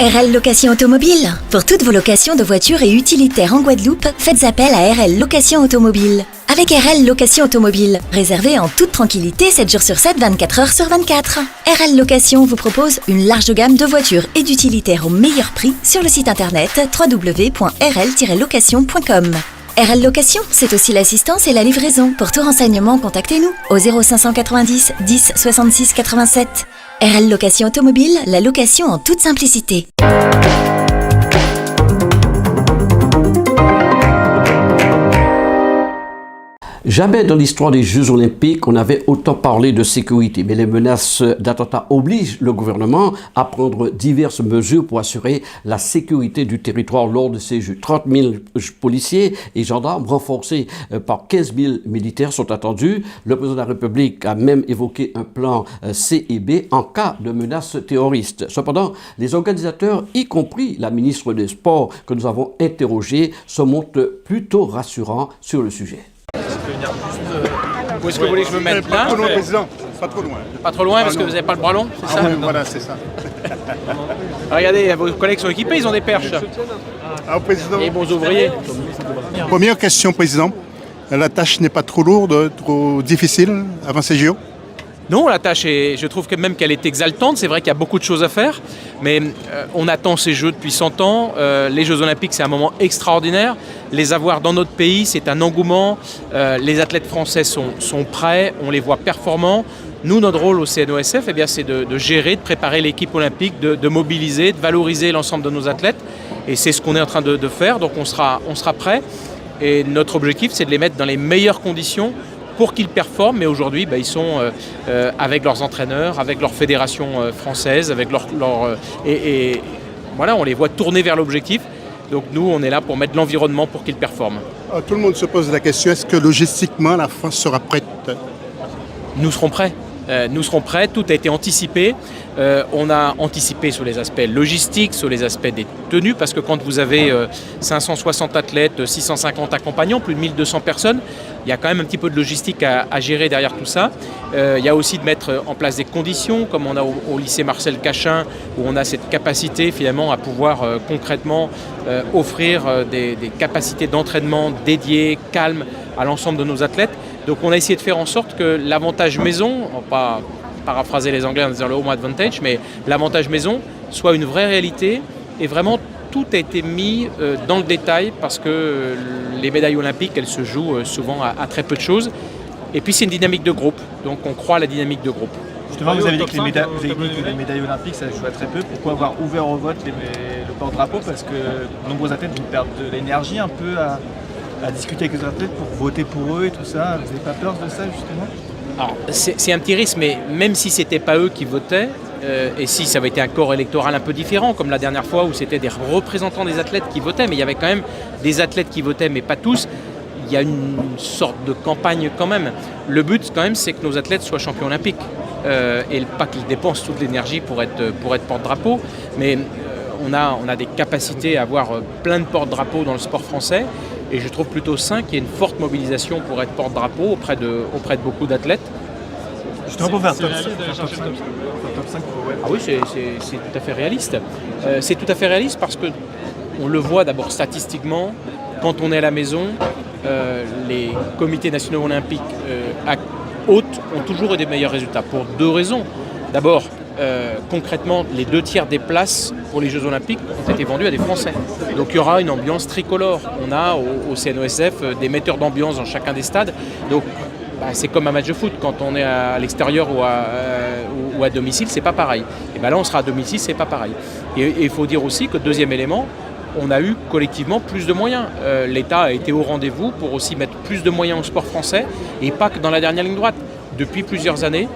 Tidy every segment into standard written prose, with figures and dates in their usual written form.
RL Location Automobile. Pour toutes vos locations de voitures et utilitaires en Guadeloupe, faites appel à RL Location Automobile. Avec RL Location Automobile, réservez en toute tranquillité 7 jours sur 7, 24 heures sur 24. RL Location vous propose une large gamme de voitures et d'utilitaires au meilleur prix sur le site internet www.rl-location.com. RL Location, c'est aussi l'assistance et la livraison. Pour tout renseignement, contactez-nous au 0590 10 66 87. RL Location Automobile, la location en toute simplicité. Jamais dans l'histoire des Jeux Olympiques on avait autant parlé de sécurité, mais les menaces d'attentats obligent le gouvernement à prendre diverses mesures pour assurer la sécurité du territoire lors de ces Jeux. 30 000 policiers et gendarmes renforcés par 15 000 militaires sont attendus. Le président de la République a même évoqué un plan C et B en cas de menaces terroristes. Cependant, les organisateurs, y compris la ministre des Sports que nous avons interrogée, se montrent plutôt rassurants sur le sujet. Où est-ce que vous voulez que je me mette là? Pas trop loin, président. Pas trop loin. Pas trop loin parce que vous n'avez pas le bras long, c'est ça? Oui, voilà, c'est ça. Regardez, vos collègues sont équipés, ils ont des perches. Président. Et bons ouvriers. Première question, président. La tâche n'est pas trop lourde, trop difficile avant ces JO? Non, la tâche, je trouve que même qu'elle est exaltante. C'est vrai qu'il y a beaucoup de choses à faire, mais on attend ces Jeux depuis 100 ans. Les Jeux Olympiques, c'est un moment extraordinaire. Les avoir dans notre pays, c'est un engouement. Les athlètes français sont prêts, on les voit performants. Nous, notre rôle au CNOSF, c'est de gérer, de préparer l'équipe olympique, de mobiliser, de valoriser l'ensemble de nos athlètes. Et c'est ce qu'on est en train de faire, donc on sera prêts. Et notre objectif, c'est de les mettre dans les meilleures conditions pour qu'ils performent, mais aujourd'hui, ils sont avec leurs entraîneurs, avec leur fédération française, avec et voilà, on les voit tourner vers l'objectif. Donc nous, on est là pour mettre l'environnement pour qu'ils performent. Tout le monde se pose la question, est-ce que logistiquement, la France sera prête? Nous serons prêts. Tout a été anticipé. On a anticipé sur les aspects logistiques, sur les aspects des tenues, parce que quand vous avez 560 athlètes, 650 accompagnants, plus de 1200 personnes, il y a quand même un petit peu de logistique à gérer derrière tout ça. Il y a aussi de mettre en place des conditions, comme on a au lycée Marcel Cachin, où on a cette capacité finalement à pouvoir concrètement offrir des capacités d'entraînement dédiées, calmes à l'ensemble de nos athlètes. Donc on a essayé de faire en sorte que l'avantage maison, on va pas paraphraser les Anglais en disant le home advantage, mais l'avantage maison soit une vraie réalité et vraiment tout a été mis dans le détail parce que les médailles olympiques, elles se jouent souvent à très peu de choses. Et puis c'est une dynamique de groupe, donc on croit à la dynamique de groupe. Justement, vous avez dit que les médailles olympiques, ça joue à très peu. Pourquoi avoir ouvert au vote le porte-drapeau? Parce que de nombreux athlètes vont perdre de l'énergie un peu à discuter avec les athlètes pour voter pour eux et tout ça. Vous n'avez pas peur de ça, justement? Alors, c'est un petit risque, mais même si ce n'était pas eux qui votaient, et si ça avait été un corps électoral un peu différent, comme la dernière fois où c'était des représentants des athlètes qui votaient, mais il y avait quand même des athlètes qui votaient, mais pas tous, il y a une sorte de campagne quand même. Le but, quand même, c'est que nos athlètes soient champions olympiques, et pas qu'ils dépensent toute l'énergie pour être porte-drapeau, mais on a des capacités à avoir plein de porte-drapeaux dans le sport français. Et je trouve plutôt sain qu'il y ait une forte mobilisation pour être porte-drapeau auprès de beaucoup d'athlètes. Justement pour faire top 5. Ah oui, c'est tout à fait réaliste. C'est tout à fait réaliste parce qu'on le voit d'abord statistiquement. Quand on est à la maison, les comités nationaux olympiques à haute ont toujours eu des meilleurs résultats pour deux raisons. D'abord, concrètement, les 2/3 des places pour les Jeux Olympiques ont été vendues à des Français. Donc il y aura une ambiance tricolore. On a au CNOSF des metteurs d'ambiance dans chacun des stades. Donc c'est comme un match de foot. Quand on est à l'extérieur ou à domicile, c'est pas pareil. Et là, on sera à domicile, c'est pas pareil. Et il faut dire aussi que deuxième élément, on a eu collectivement plus de moyens. L'État a été au rendez-vous pour aussi mettre plus de moyens au sport français et pas que dans la dernière ligne droite. Depuis plusieurs années,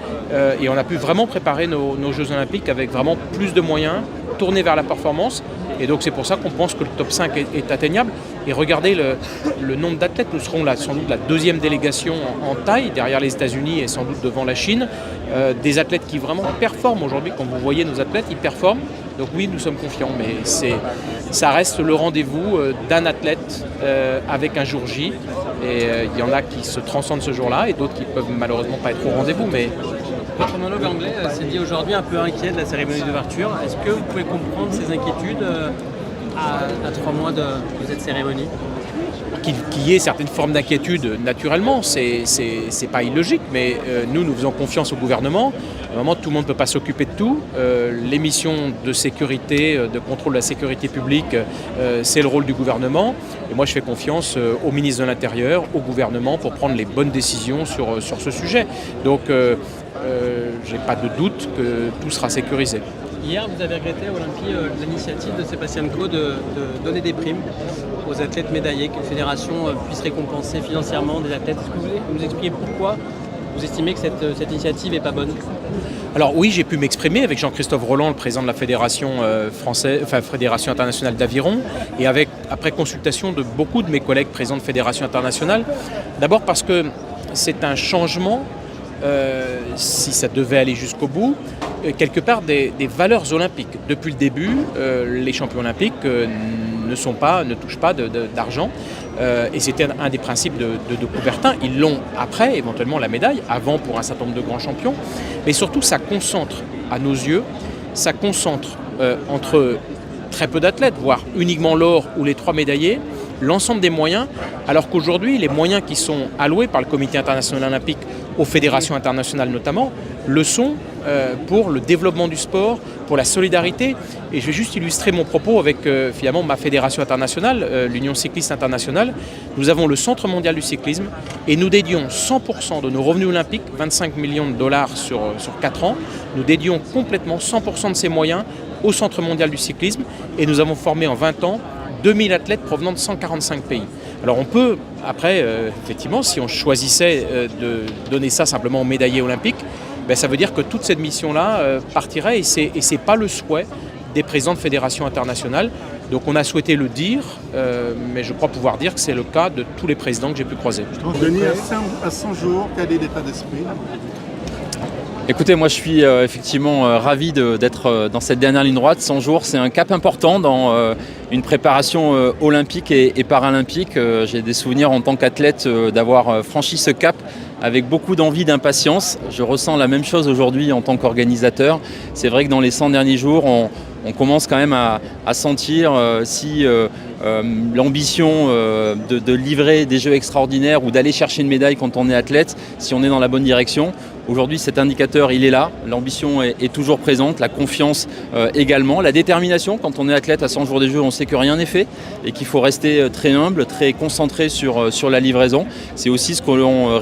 et on a pu vraiment préparer nos Jeux Olympiques avec vraiment plus de moyens, tournés vers la performance. Et donc c'est pour ça qu'on pense que le top 5 est atteignable. Et regardez le nombre d'athlètes. Nous serons sans doute la deuxième délégation en taille, derrière les États-Unis et sans doute devant la Chine. Des athlètes qui vraiment performent aujourd'hui. Quand vous voyez nos athlètes, ils performent. Donc oui, nous sommes confiants, mais ça reste le rendez-vous d'un athlète avec un jour J. Et il y en a qui se transcendent ce jour-là et d'autres qui peuvent malheureusement pas être au rendez-vous. Mais Votre homologue anglais s'est dit aujourd'hui un peu inquiet de la cérémonie d'ouverture. Est-ce que vous pouvez comprendre ces inquiétudes à 3 mois de cette cérémonie ? Qu'il y ait certaines formes d'inquiétude, naturellement, c'est pas illogique, mais nous faisons confiance au gouvernement. À un moment, tout le monde ne peut pas s'occuper de tout. Les missions de sécurité, de contrôle de la sécurité publique, c'est le rôle du gouvernement. Et moi, je fais confiance au ministre de l'Intérieur, au gouvernement, pour prendre les bonnes décisions sur ce sujet. Donc, j'ai pas de doute que tout sera sécurisé. Hier, vous avez regretté à Olympie l'initiative de Sébastien Coe de donner des primes aux athlètes médaillés, qu'une fédération puisse récompenser financièrement des athlètes. Est-ce que vous pouvez nous expliquer pourquoi vous estimez que cette initiative n'est pas bonne ? Alors oui, j'ai pu m'exprimer avec Jean-Christophe Rolland, le président de la Fédération Fédération internationale d'aviron, et après consultation de beaucoup de mes collègues présidents de Fédération internationale. D'abord parce que c'est un changement, si ça devait aller jusqu'au bout, quelque part des valeurs olympiques. Depuis le début, les champions olympiques ne touchent pas d'argent. Et c'était un des principes de Coubertin. Ils l'ont après, éventuellement la médaille, avant pour un certain nombre de grands champions. Mais surtout, ça concentre, à nos yeux, entre très peu d'athlètes, voire uniquement l'or ou les 3 médaillés, l'ensemble des moyens, alors qu'aujourd'hui, les moyens qui sont alloués par le Comité international olympique aux fédérations internationales notamment, le sont pour le développement du sport, pour la solidarité. Et je vais juste illustrer mon propos avec finalement ma fédération internationale, l'Union cycliste internationale. Nous avons le Centre mondial du cyclisme et nous dédions 100% de nos revenus olympiques, 25 millions de dollars sur 4 ans, nous dédions complètement 100% de ces moyens au Centre mondial du cyclisme et nous avons formé en 20 ans 2000 athlètes provenant de 145 pays. Alors on peut, après, effectivement, si on choisissait de donner ça simplement aux médaillés olympiques, ça veut dire que toute cette mission-là partirait et c'est pas le souhait des présidents de fédérations internationales. Donc on a souhaité le dire, mais je crois pouvoir dire que c'est le cas de tous les présidents que j'ai pu croiser. Denis, à 100 jours, quel est l'état d'esprit ? Écoutez, moi je suis effectivement ravi d'être dans cette dernière ligne droite. 100 jours, c'est un cap important dans une préparation olympique et paralympique. J'ai des souvenirs en tant qu'athlète d'avoir franchi ce cap avec beaucoup d'envie, d'impatience. Je ressens la même chose aujourd'hui en tant qu'organisateur. C'est vrai que dans les 100 derniers jours, on commence quand même à sentir si l'ambition de livrer des jeux extraordinaires ou d'aller chercher une médaille quand on est athlète, si on est dans la bonne direction. Aujourd'hui, cet indicateur, il est là. L'ambition est toujours présente, la confiance également, la détermination. Quand on est athlète à 100 jours des Jeux, on sait que rien n'est fait et qu'il faut rester très humble, très concentré sur la livraison. C'est aussi ce que l'on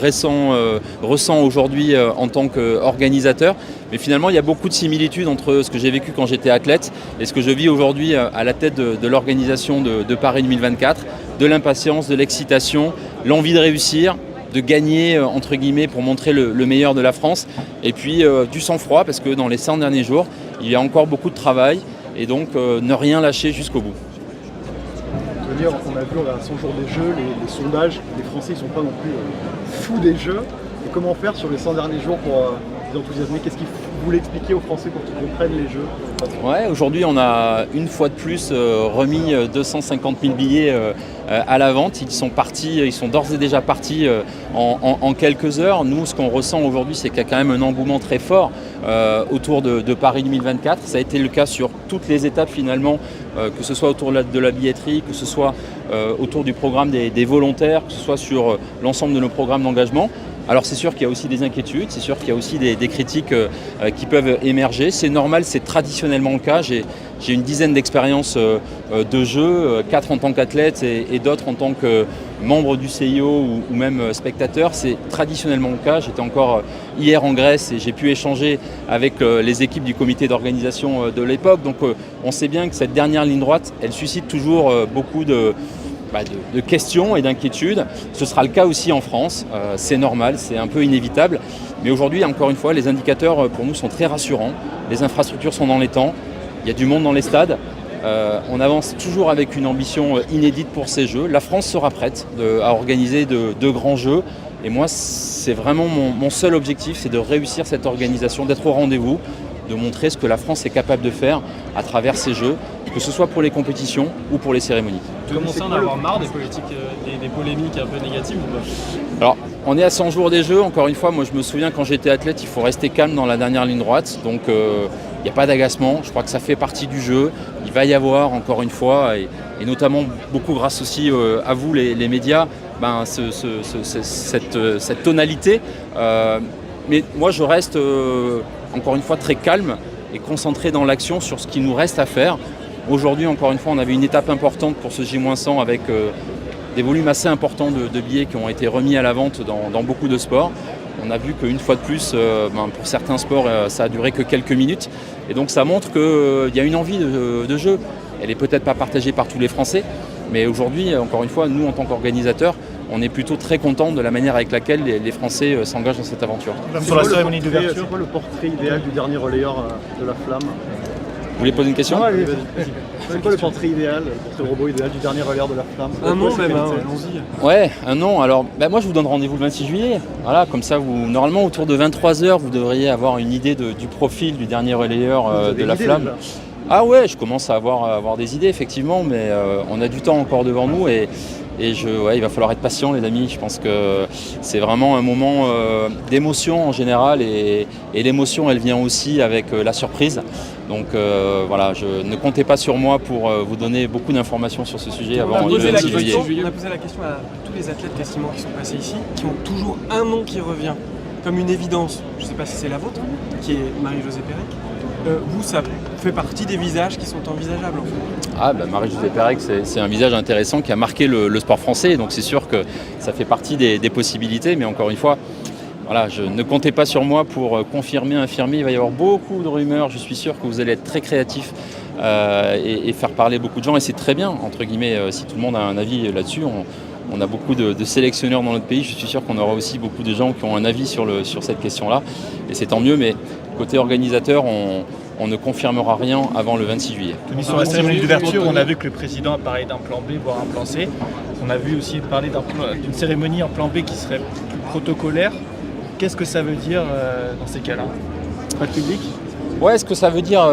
ressent aujourd'hui en tant qu'organisateur. Mais finalement, il y a beaucoup de similitudes entre ce que j'ai vécu quand j'étais athlète et ce que je vis aujourd'hui à la tête de l'organisation de Paris 2024. De l'impatience, de l'excitation, l'envie de réussir, de gagner entre guillemets pour montrer le meilleur de la France et puis du sang-froid parce que dans les 100 derniers jours il y a encore beaucoup de travail et donc ne rien lâcher jusqu'au bout. On a vu à 100 jours des Jeux, les sondages, les Français ne sont pas non plus fous des Jeux. Et comment faire sur les 100 derniers jours pour les enthousiasmer ? Qu'est-ce qu'il vous voulez expliquer aux Français pour qu'ils comprennent les Jeux ? Ouais, aujourd'hui on a une fois de plus remis 250 000 billets à la vente. Ils sont d'ores et déjà partis en quelques heures. Nous, ce qu'on ressent aujourd'hui, c'est qu'il y a quand même un engouement très fort autour de Paris 2024. Ça a été le cas sur toutes les étapes finalement, que ce soit autour de la billetterie, que ce soit autour du programme des volontaires, que ce soit sur l'ensemble de nos programmes d'engagement. Alors c'est sûr qu'il y a aussi des inquiétudes, c'est sûr qu'il y a aussi des critiques qui peuvent émerger. C'est normal, c'est traditionnellement le cas. J'ai une dizaine d'expériences de jeu, 4 en tant qu'athlète et d'autres en tant que membre du CIO ou même spectateur. C'est traditionnellement le cas. J'étais encore hier en Grèce et j'ai pu échanger avec les équipes du comité d'organisation de l'époque. Donc on sait bien que cette dernière ligne droite, elle suscite toujours beaucoup de questions et d'inquiétudes. Ce sera le cas aussi en France, c'est normal, c'est un peu inévitable. Mais aujourd'hui, encore une fois, les indicateurs pour nous sont très rassurants. Les infrastructures sont dans les temps, il y a du monde dans les stades. On avance toujours avec une ambition inédite pour ces Jeux. La France sera prête à organiser de grands Jeux. Et moi, c'est vraiment mon seul objectif, c'est de réussir cette organisation, d'être au rendez-vous, de montrer ce que la France est capable de faire à travers ces Jeux, que ce soit pour les compétitions ou pour les cérémonies. Vous commencez à en avoir marre des politiques, des polémiques un peu négatives ou pas? Alors, on est à 100 jours des Jeux, encore une fois, moi je me souviens quand j'étais athlète, il faut rester calme dans la dernière ligne droite, donc il n'y a pas d'agacement, je crois que ça fait partie du jeu, il va y avoir encore une fois, et notamment beaucoup grâce aussi à vous les médias, cette tonalité, mais moi je reste encore une fois très calme et concentré dans l'action sur ce qui nous reste à faire. Aujourd'hui, encore une fois, on avait une étape importante pour ce J-100 avec des volumes assez importants de billets qui ont été remis à la vente dans beaucoup de sports. On a vu qu'une fois de plus, pour certains sports, ça a duré que quelques minutes. Et donc ça montre qu'il y a une envie de jeu. Elle n'est peut-être pas partagée par tous les Français, mais aujourd'hui, encore une fois, nous, en tant qu'organisateurs, on est plutôt très contents de la manière avec laquelle les Français s'engagent dans cette aventure. Sur la cérémonie d'ouverture, c'est quoi le portrait idéal du dernier relayeur de la flamme? Vous voulez poser une question? Vas-y. C'est quoi le portrait idéal, le robot idéal du dernier relayeur de la flamme? Un nom même, allons-y. Ouais, un nom. Alors, moi je vous donne rendez-vous le 26 juillet. Voilà, comme ça, normalement autour de 23h, vous devriez avoir une idée du profil du dernier relayeur de la flamme. Ah ouais, je commence à avoir des idées effectivement, mais on a du temps encore devant nous et il va falloir être patient les amis. Je pense que c'est vraiment un moment d'émotion en général et l'émotion elle vient aussi avec la surprise. Donc voilà, ne comptez pas sur moi pour vous donner beaucoup d'informations sur ce sujet avant le 26 juillet. On a posé la question à tous les athlètes quasiment qui sont passés ici, qui ont toujours un nom qui revient comme une évidence. Je ne sais pas si c'est la vôtre, qui est Marie-Josée Pérec. Vous, ça fait partie des visages qui sont envisageables en fait. Ah, Marie-Josée Pérec, c'est un visage intéressant qui a marqué le sport français, donc c'est sûr que ça fait partie des possibilités, mais encore une fois, voilà, ne comptez pas sur moi pour confirmer, infirmer, il va y avoir beaucoup de rumeurs, je suis sûr que vous allez être très créatifs et faire parler beaucoup de gens, et c'est très bien, entre guillemets, si tout le monde a un avis là-dessus, on a beaucoup de sélectionneurs dans notre pays, je suis sûr qu'on aura aussi beaucoup de gens qui ont un avis sur cette question-là, et c'est tant mieux, mais côté organisateur, on ne confirmera rien avant le 26 juillet. Sur la cérémonie d'ouverture, on a vu que le président a parlé d'un plan B, voire un plan C. On a vu aussi parler d'une cérémonie en plan B qui serait plus protocolaire. Qu'est-ce que ça veut dire dans ces cas-là? Pas de public? Ouais, ce que ça veut dire,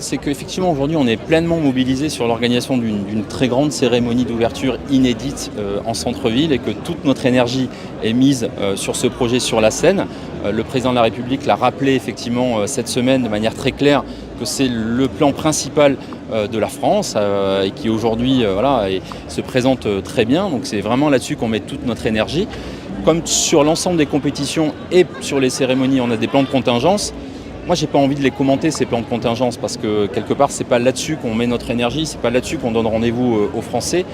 c'est qu'effectivement aujourd'hui on est pleinement mobilisé sur l'organisation d'une très grande cérémonie d'ouverture inédite en centre-ville et que toute notre énergie est mise sur ce projet sur la scène. Le président de la République l'a rappelé effectivement cette semaine de manière très claire que c'est le plan principal de la France et qui aujourd'hui se présente très bien. Donc c'est vraiment là-dessus qu'on met toute notre énergie. Comme sur l'ensemble des compétitions et sur les cérémonies, on a des plans de contingence. Moi, j'ai pas envie de les commenter, ces plans de contingence, parce que quelque part, c'est pas là-dessus qu'on met notre énergie, c'est pas là-dessus qu'on donne rendez-vous aux Français.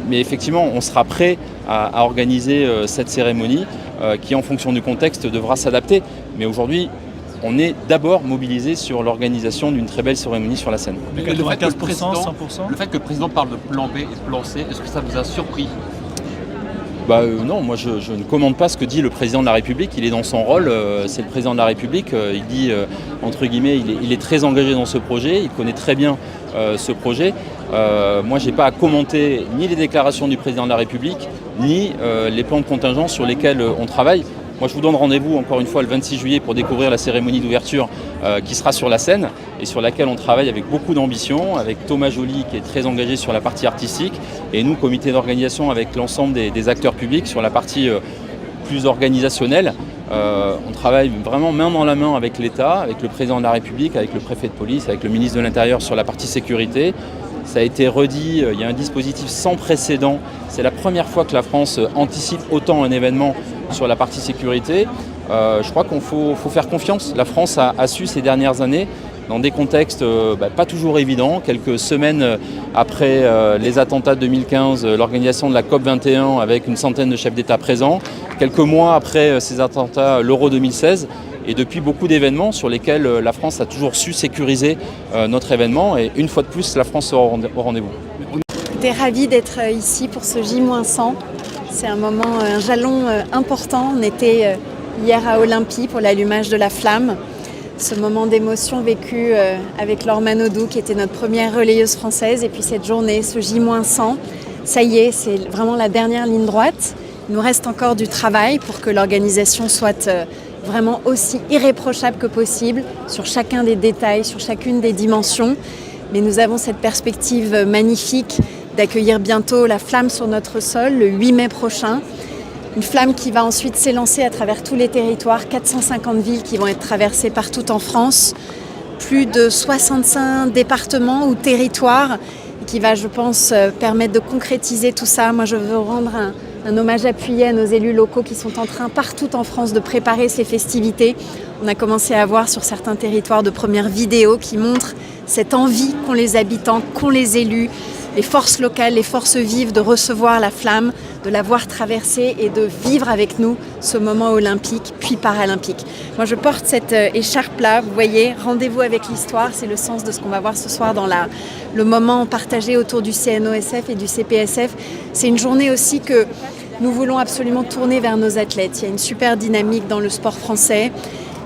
Mais effectivement, on sera prêt à organiser cette cérémonie qui, en fonction du contexte, devra s'adapter. Mais aujourd'hui, on est d'abord mobilisé sur l'organisation d'une très belle cérémonie sur la scène. Le 95%, 100%. Le fait que le président parle de plan B et de plan C, est-ce que ça vous a surpris? Non, moi je ne commande pas ce que dit le président de la République, il est dans son rôle, c'est le président de la République, il dit, entre guillemets, il est très engagé dans ce projet, il connaît très bien ce projet. Moi je n'ai pas à commenter ni les déclarations du président de la République, ni les plans de contingence sur lesquels on travaille. Moi je vous donne rendez-vous encore une fois le 26 juillet pour découvrir la cérémonie d'ouverture qui sera sur la scène et sur laquelle on travaille avec beaucoup d'ambition, avec Thomas Joly qui est très engagé sur la partie artistique et nous, comité d'organisation, avec l'ensemble des acteurs publics sur la partie plus organisationnelle. On travaille vraiment main dans la main avec l'État, avec le président de la République, avec le préfet de police, avec le ministre de l'Intérieur sur la partie sécurité. Ça a été redit, il y a un dispositif sans précédent. C'est la première fois que la France anticipe autant un événement sur la partie sécurité. Je crois qu'il faut faire confiance. La France a su ces dernières années, dans des contextes pas toujours évidents, quelques semaines après les attentats de 2015, l'organisation de la COP21 avec une centaine de chefs d'État présents, quelques mois après ces attentats, l'Euro 2016, et depuis beaucoup d'événements sur lesquels la France a toujours su sécuriser notre événement, et une fois de plus, la France sera au rendez-vous. J'étais ravie d'être ici pour ce J-100. C'est un moment, un jalon important. On était hier à Olympie pour l'allumage de la flamme. Ce moment d'émotion vécu avec Laure Manodou, qui était notre première relayeuse française. Et puis cette journée, ce J-100, ça y est, c'est vraiment la dernière ligne droite. Il nous reste encore du travail pour que l'organisation soit vraiment aussi irréprochable que possible sur chacun des détails, sur chacune des dimensions. Mais nous avons cette perspective magnifique d'accueillir bientôt la flamme sur notre sol, le 8 mai prochain. Une flamme qui va ensuite s'élancer à travers tous les territoires, 450 villes qui vont être traversées partout en France, plus de 65 départements ou territoires, et qui va, je pense, permettre de concrétiser tout ça. Moi, je veux rendre un hommage appuyé à nos élus locaux qui sont en train, partout en France, de préparer ces festivités. On a commencé à voir sur certains territoires de premières vidéos qui montrent cette envie qu'ont les habitants, qu'ont les élus, les forces locales, les forces vives de recevoir la flamme, de la voir traverser et de vivre avec nous ce moment olympique puis paralympique. Moi je porte cette écharpe-là, vous voyez, rendez-vous avec l'histoire, c'est le sens de ce qu'on va voir ce soir dans le moment partagé autour du CNOSF et du CPSF. C'est une journée aussi que nous voulons absolument tourner vers nos athlètes. Il y a une super dynamique dans le sport français.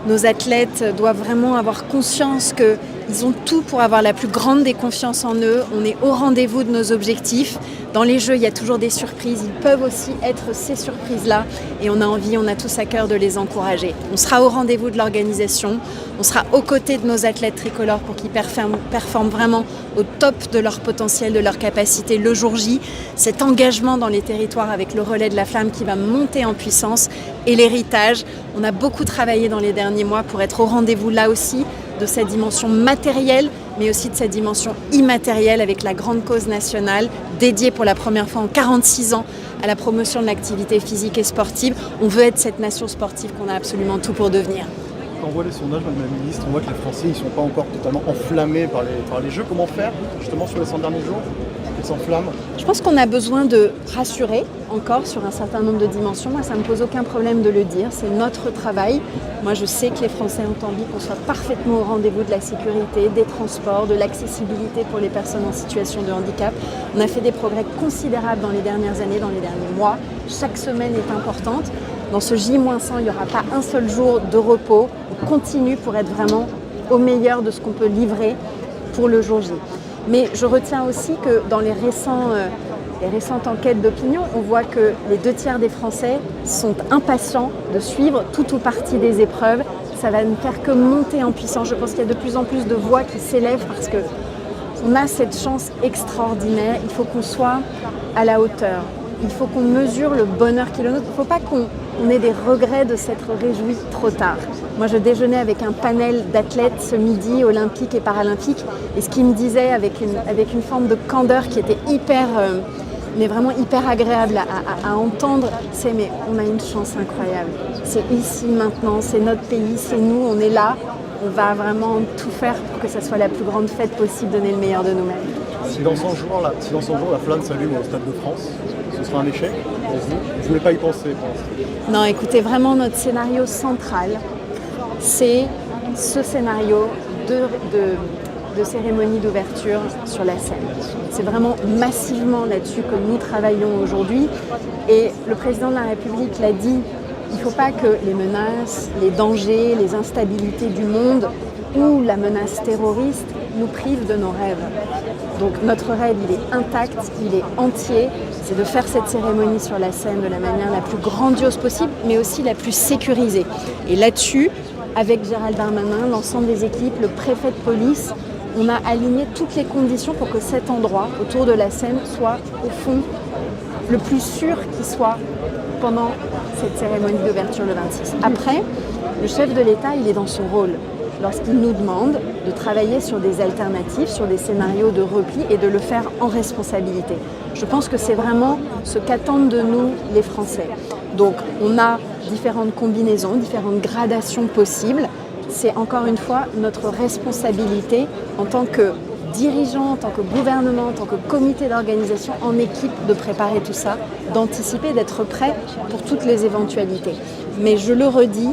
Nos athlètes doivent vraiment avoir conscience qu'ils ont tout pour avoir la plus grande des confiances en eux. On est au rendez-vous de nos objectifs. Dans les Jeux, il y a toujours des surprises. Ils peuvent aussi être ces surprises-là. Et on a tous à cœur de les encourager. On sera au rendez-vous de l'organisation. On sera aux côtés de nos athlètes tricolores pour qu'ils performent vraiment au top de leur potentiel, de leur capacité le jour J. Cet engagement dans les territoires avec le relais de la flamme qui va monter en puissance et l'héritage. On a beaucoup travaillé dans les derniers mois pour être au rendez-vous là aussi de cette dimension matérielle, mais aussi de cette dimension immatérielle avec la grande cause nationale dédiée pour la première fois en 46 ans à la promotion de l'activité physique et sportive. On veut être cette nation sportive qu'on a absolument tout pour devenir. Quand on voit les sondages, Madame la Ministre, on voit que les Français ne sont pas encore totalement enflammés par les Jeux. Comment faire justement sur les 100 derniers jours qu'ils s'enflamment? Je pense qu'on a besoin de rassurer encore sur un certain nombre de dimensions. Moi, ça ne me pose aucun problème de le dire. C'est notre travail. Moi, je sais que les Français ont envie qu'on soit parfaitement au rendez-vous de la sécurité, des transports, de l'accessibilité pour les personnes en situation de handicap. On a fait des progrès considérables dans les dernières années, dans les derniers mois. Chaque semaine est importante. Dans ce J-100, il n'y aura pas un seul jour de repos. On continue pour être vraiment au meilleur de ce qu'on peut livrer pour le jour J. Mais je retiens aussi que dans les récentes enquêtes d'opinion, on voit que les 2/3 des Français sont impatients de suivre tout ou partie des épreuves. Ça va ne faire que monter en puissance. Je pense qu'il y a de plus en plus de voix qui s'élèvent parce qu'on a cette chance extraordinaire. Il faut qu'on soit à la hauteur. Il faut qu'on mesure le bonheur qui est le nôtre. Il ne faut pas qu'on ait des regrets de s'être réjouis trop tard. Moi, je déjeunais avec un panel d'athlètes ce midi, olympiques et paralympiques, et ce qu'ils me disaient avec une forme de candeur qui était vraiment hyper agréable à entendre, c'est mais on a une chance incroyable. C'est ici, maintenant, c'est notre pays, c'est nous, on est là. On va vraiment tout faire pour que ça soit la plus grande fête possible, donner le meilleur de nous-mêmes. Si dans 100 jours, la flamme s'allume au Stade de France, ce sera un échec pour vous? Vous ne voulez pas y penser pour l'instant? Non, écoutez, vraiment notre scénario central, c'est ce scénario de cérémonie d'ouverture sur la scène. C'est vraiment massivement là-dessus que nous travaillons aujourd'hui. Et le président de la République l'a dit, il ne faut pas que les menaces, les dangers, les instabilités du monde ou la menace terroriste nous privent de nos rêves. Donc notre rêve, il est intact, il est entier. C'est de faire cette cérémonie sur la scène de la manière la plus grandiose possible, mais aussi la plus sécurisée. Et là-dessus, avec Gérald Darmanin, l'ensemble des équipes, le préfet de police, on a aligné toutes les conditions pour que cet endroit, autour de la scène, soit au fond le plus sûr qu'il soit pendant cette cérémonie d'ouverture le 26. Après, le chef de l'État, il est dans son rôle lorsqu'il nous demande de travailler sur des alternatives, sur des scénarios de repli et de le faire en responsabilité. Je pense que c'est vraiment ce qu'attendent de nous les Français. Donc on a différentes combinaisons, différentes gradations possibles. C'est encore une fois notre responsabilité en tant que dirigeants, en tant que gouvernement, en tant que comité d'organisation, en équipe, de préparer tout ça, d'anticiper, d'être prêt pour toutes les éventualités. Mais je le redis,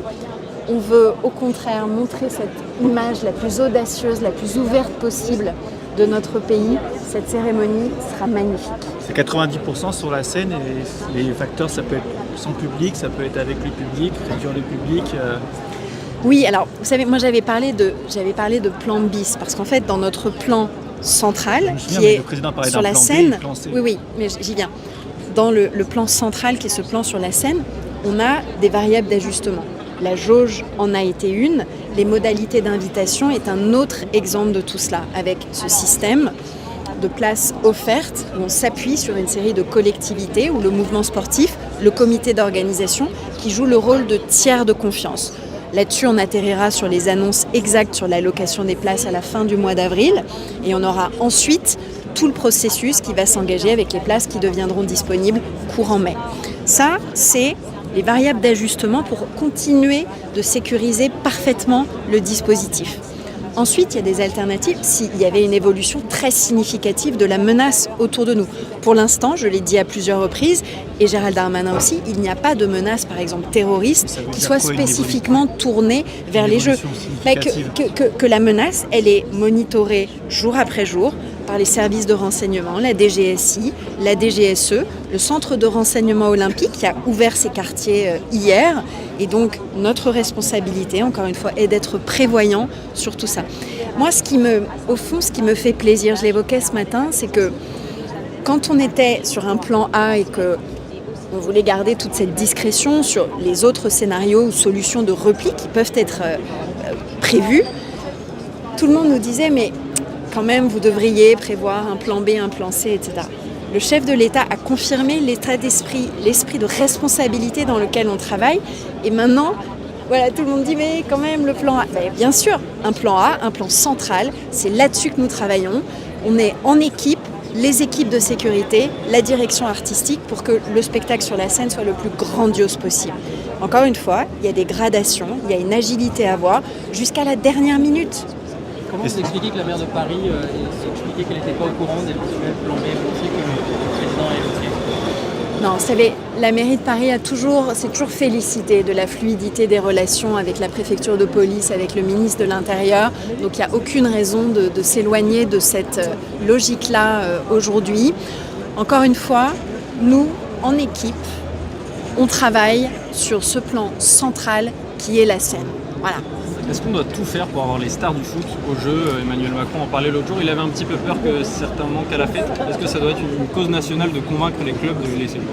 on veut au contraire montrer cette image la plus audacieuse, la plus ouverte possible de notre pays. Cette cérémonie sera magnifique. C'est 90% sur la scène et les facteurs, ça peut être sans public, ça peut être avec le public, réduire le public. Oui, alors vous savez, moi j'avais parlé de plan bis parce qu'en fait dans notre plan central qui est sur la scène, oui, mais j'y viens. Dans le plan central qui est ce plan sur la scène, on a des variables d'ajustement. La jauge en a été une. Les modalités d'invitation est un autre exemple de tout cela, avec ce système de places offertes où on s'appuie sur une série de collectivités ou le mouvement sportif, le comité d'organisation qui joue le rôle de tiers de confiance. Là-dessus, on atterrira sur les annonces exactes sur l'allocation des places à la fin du mois d'avril et on aura ensuite tout le processus qui va s'engager avec les places qui deviendront disponibles courant mai. Ça, c'est les variables d'ajustement pour continuer de sécuriser parfaitement le dispositif. Ensuite, il y a des alternatives s'il y avait une évolution très significative de la menace autour de nous. Pour l'instant, je l'ai dit à plusieurs reprises, et Gérald Darmanin aussi, il n'y a pas de menace, par exemple, terroriste, qui soit spécifiquement tournée vers les Jeux. Mais que la menace, elle est monitorée jour après jour par les services de renseignement, la DGSI, la DGSE, le centre de renseignement olympique qui a ouvert ses quartiers hier. Et donc, notre responsabilité, encore une fois, est d'être prévoyant sur tout ça. Moi, au fond, ce qui me fait plaisir, je l'évoquais ce matin, c'est que quand on était sur un plan A et qu'on voulait garder toute cette discrétion sur les autres scénarios ou solutions de repli qui peuvent être prévues, tout le monde nous disait, mais quand même, vous devriez prévoir un plan B, un plan C, etc. Le chef de l'État a confirmé l'état d'esprit, l'esprit de responsabilité dans lequel on travaille. Et maintenant, voilà, tout le monde dit, mais quand même, le plan A. Ben, bien sûr, un plan A, un plan central, c'est là-dessus que nous travaillons. On est en équipe, les équipes de sécurité, la direction artistique, pour que le spectacle sur la scène soit le plus grandiose possible. Encore une fois, il y a des gradations, il y a une agilité à avoir, jusqu'à la dernière minute. Comment vous expliquez que la maire de Paris expliquait qu'elle n'était pas au courant des éventuels plans B que le président a évoqué? Non, vous savez, la mairie de Paris s'est toujours félicitée de la fluidité des relations avec la préfecture de police, avec le ministre de l'Intérieur. Donc il n'y a aucune raison de s'éloigner de cette logique-là aujourd'hui. Encore une fois, nous, en équipe, on travaille sur ce plan central qui est la scène. Voilà. Est-ce qu'on doit tout faire pour avoir les stars du foot au jeu? Emmanuel Macron en parlait l'autre jour, il avait un petit peu peur que certains manquent à la fête. Est-ce que ça doit être une cause nationale de convaincre les clubs de les laisser jouer?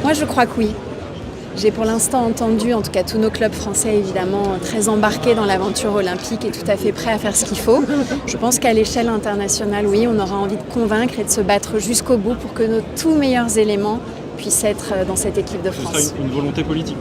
Moi je crois que oui. J'ai pour l'instant entendu, en tout cas tous nos clubs français évidemment, très embarqués dans l'aventure olympique et tout à fait prêts à faire ce qu'il faut. Je pense qu'à l'échelle internationale, oui, on aura envie de convaincre et de se battre jusqu'au bout pour que nos tout meilleurs éléments puissent être dans cette équipe de France. Ce sera une volonté politique?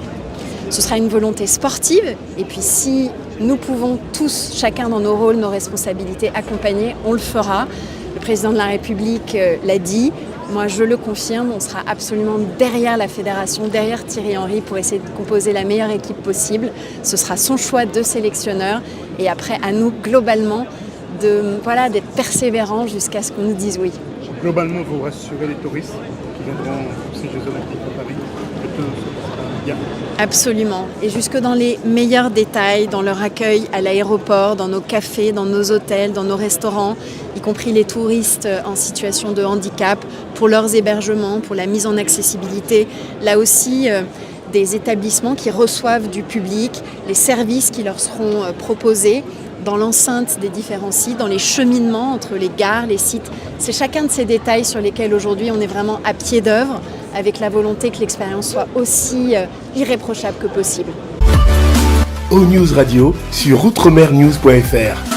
Ce sera une volonté sportive et puis si nous pouvons tous, chacun dans nos rôles, nos responsabilités, accompagner, on le fera. Le président de la République l'a dit, moi je le confirme, on sera absolument derrière la fédération, derrière Thierry Henry pour essayer de composer la meilleure équipe possible. Ce sera son choix de sélectionneur et après à nous globalement d'être persévérants jusqu'à ce qu'on nous dise oui. Globalement, vous rassurez les touristes qui viendront pour ces Jeux Olympiques à Paris que tout sera bien. Absolument. Et jusque dans les meilleurs détails, dans leur accueil à l'aéroport, dans nos cafés, dans nos hôtels, dans nos restaurants, y compris les touristes en situation de handicap, pour leurs hébergements, pour la mise en accessibilité. Là aussi, des établissements qui reçoivent du public, les services qui leur seront proposés dans l'enceinte des différents sites, dans les cheminements entre les gares, les sites. C'est chacun de ces détails sur lesquels aujourd'hui on est vraiment à pied d'œuvre, avec la volonté que l'expérience soit aussi irréprochable que possible. O-News Radio sur outremernews.fr.